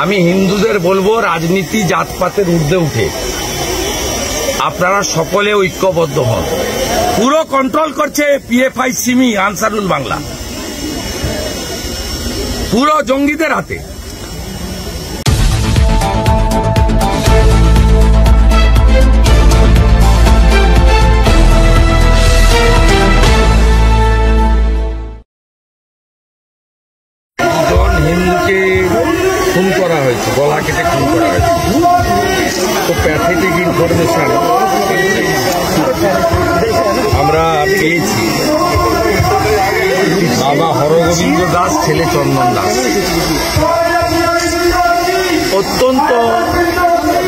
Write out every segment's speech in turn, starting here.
আমি হিন্দুদের বলবো, রাজনীতি জাতপাতের ঊর্ধ্বে উঠে আপনারা সকলে ঐক্যবদ্ধ হন। পুরো কন্ট্রোল করছে পিএফআই, সিমি, আনসারুল বাংলা, পুরো জঙ্গিদের হাতে। হিন্দুকে খুন করা হয়েছে, গলা কেটে খুন করা হয়েছে। তো প্যাথেটিক ইনফরমেশন আমরা পেয়েছি। বাবা হরগোবিন্দ দাস, ছেলে চন্দন দাস। অত্যন্ত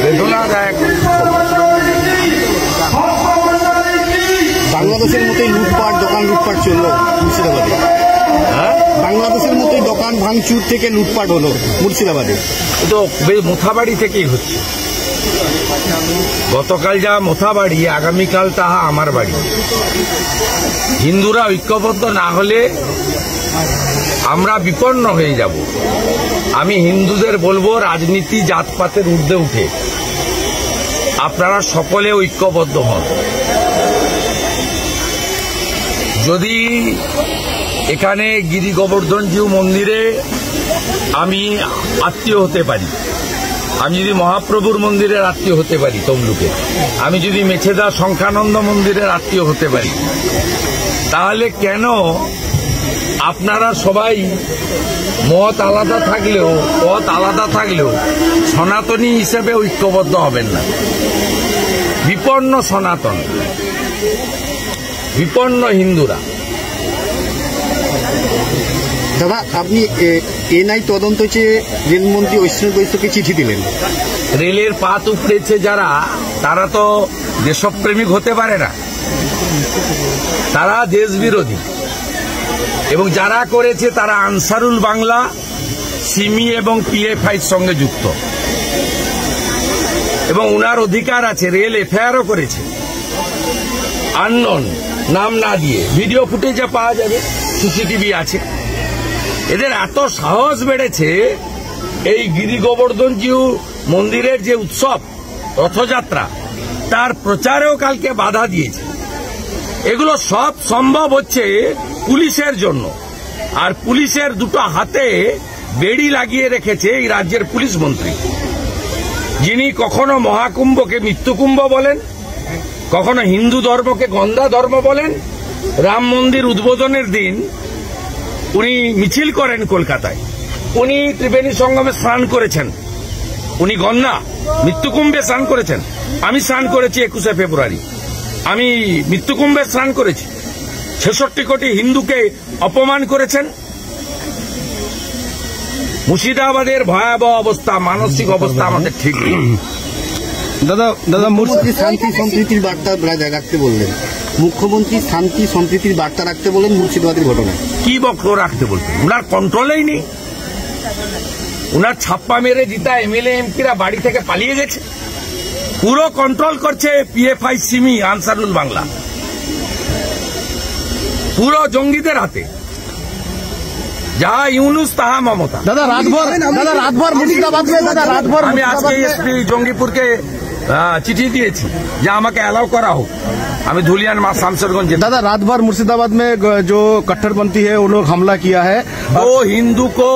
বেদনাদায়ক। বাংলাদেশের মতোই লুটপাট, দোকান লুটপাট চললো মুর্শিদাবাদে। বাংলাদেশের মতোই দোকান ভাঙচুর থেকে লুটপাট হলো মুর্শিদাবাদে। তো মোথাবাড়ি থেকেই হচ্ছে। গতকাল যা মোথাবাড়ি, আগামীকাল তাহা আমার বাড়ি। হিন্দুরা ঐক্যবদ্ধ না হলে আমরা বিপন্ন হয়ে যাব। আমি হিন্দুদের বলবো, রাজনীতি জাতপাতের ঊর্ধ্বে উঠে আপনারা সকলে ঐক্যবদ্ধ হন। যদি এখানে গিরি গোবর্ধনজিউ মন্দিরে আমি আত্মীয় হতে পারি, আমি যদি মহাপ্রভুর মন্দিরের আত্মীয় হতে পারি তমলুকে, আমি যদি মেছেদা সংখ্যানন্দ মন্দিরের আত্মীয় হতে পারি, তাহলে কেন আপনারা সবাই মত আলাদা থাকলেও, পথ আলাদা থাকলেও সনাতনী হিসেবে ঐক্যবদ্ধ হবেন না? বিপন্ন সনাতন, বিপন্ন হিন্দুরা। দাদা, আপনি এনআই তদন্ত চেয়ে রেলমন্ত্রী ঐশ্বর্য বৈশ্যকে চিঠি দিলেন। রেলের পাত উপড়েছে যারা, তারা তো দেশপ্রেমিক হতে পারে না, তারা দেশ বিরোধী। এবং যারা করেছে তারা আনসারুল বাংলা, সিমি এবং পিএফআইর সঙ্গে যুক্ত। এবং উনার অধিকার আছে, রেল এফআইআরও করেছে, আননোন, নাম না দিয়ে। ভিডিও ফুটেজে পাওয়া যাবে, সিসিটিভি আছে। এদের এত সাহস বেড়েছে, এই গিরি গোবর্ধনজিউ মন্দিরের যে উৎসব রথযাত্রা, তার প্রচারেও কালকে বাধা দিয়েছে। এগুলো সব সম্ভব হচ্ছে পুলিশের জন্য। আর পুলিশের দুটো হাতে বেড়ি লাগিয়ে রেখেছে এই রাজ্যের পুলিশ মন্ত্রী, যিনি কখনো মহাকুম্ভকে মৃত্যুকুম্ভ বলেন, কখনো হিন্দু ধর্মকে গন্ধা ধর্ম বলেন। রাম মন্দির উদ্বোধনের দিন উনি মিছিল করেন কলকাতায়, উনি ত্রিবেণী সঙ্গমে স্নান করেছেন, উনি গন্ধা মৃত্যুকুম্ভে স্নান করেছেন। আমি স্নান করেছি 21শে ফেব্রুয়ারি, আমি মৃত্যুকুম্ভে স্নান করেছি। 66 কোটি হিন্দুকে অপমান করেছেন। মুর্শিদাবাদের ভয়াবহ অবস্থা, মানসিক অবস্থা আমাদের ঠিক নেই। দাদা মুখ্যমন্ত্রী শান্তি সম্প্রীতির বার্তা রাখতে বললেন, মুখ্যমন্ত্রী শান্তি সম্প্রীতির বার্তা রাখতে বলেন মুর্শিদাবাদের ঘটনায়। কি বক্তব্য রাখতে বলতেন? উনার কন্ট্রোলেই নেই। উনার ছাপ্পা মেরে জিতা এমএলএ এমপিরা বাড়ি থেকে পালিয়ে গেছে। পুরো কন্ট্রোল করছে পিএফআই, সিমি, আনসারুল বাংলা, পুরো জঙ্গিদের হাতে। যাহা ইউনুস তাহা মমতা। দাদা রাতভর মুর্শিদাবাদ আমি আজকে এসপি জঙ্গিপুরকে চিঠি দিয়েছি যে আমাকে অ্যালাউ করা হোক, আমি धुलियान शामसरगंज। दादा रात भर मुर्शिदाबाद में जो कट्टरपंथी है वो लोग हमला किया है, वो हिंदू को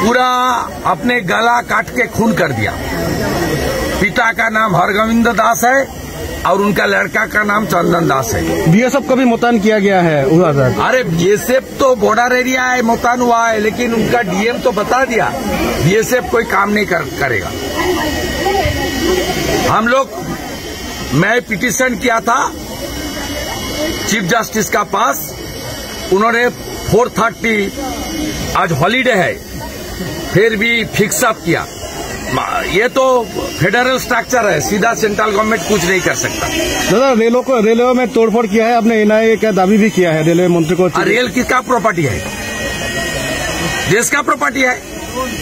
पूरा अपने गला काट के खून कर दिया। पिता का नाम हरगोविंद दास है और उनका लड़का का नाम चंदन दास है। बीएसएफ का भी मुतयन किया गया है। अरे बीएसएफ तो बॉर्डर एरिया है, मुतयन हुआ है, लेकिन उनका डीएम तो बता दिया बीएसएफ कोई काम नहीं करेगा। हम लोग, मैं पिटीशन किया था चीफ जस्टिस का पास, उन्होंने 430, आज हॉलीडे है, फिर भी फिक्स अप किया। ये तो फेडरल स्ट्रक्चर है, सीधा सेंट्रल गवर्नमेंट कुछ नहीं कर सकता। दादा रेलवे में तोड़फोड़ किया है, आपने एनआईए का दावी भी किया है रेलवे मंत्री को। रेल किसका प्रॉपर्टी है? देश का प्रॉपर्टी है।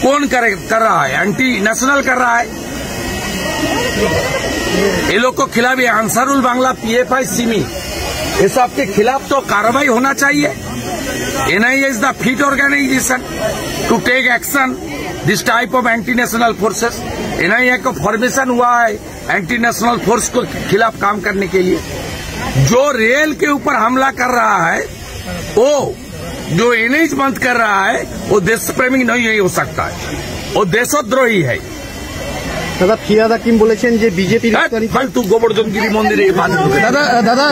कौन कर रहा है? एंटी नेशनल कर रहा है। ये लोग को खिलाफ, ये आंसरुल बांग्ला, पीएफआई, सिमी, ये सब के खिलाफ तो कार्रवाई होना चाहिए। NIA is the fit organization to take action this type of anti-national forces. NIA का फॉर्मेशन हुआ है एंटी नेशनल फोर्स को खिलाफ काम करने के लिए। जो रेल के ऊपर हमला कर रहा है, वो जो NH बंद कर रहा है, वो देश प्रेमी नहीं हो सकता है, वो देशद्रोही है। দাদা ফিরাদ হাকিম বলেছেন যে বিজেপি ফালতু গোবর্ধনগিরি মন্দিরে দাদা দাদা দাদা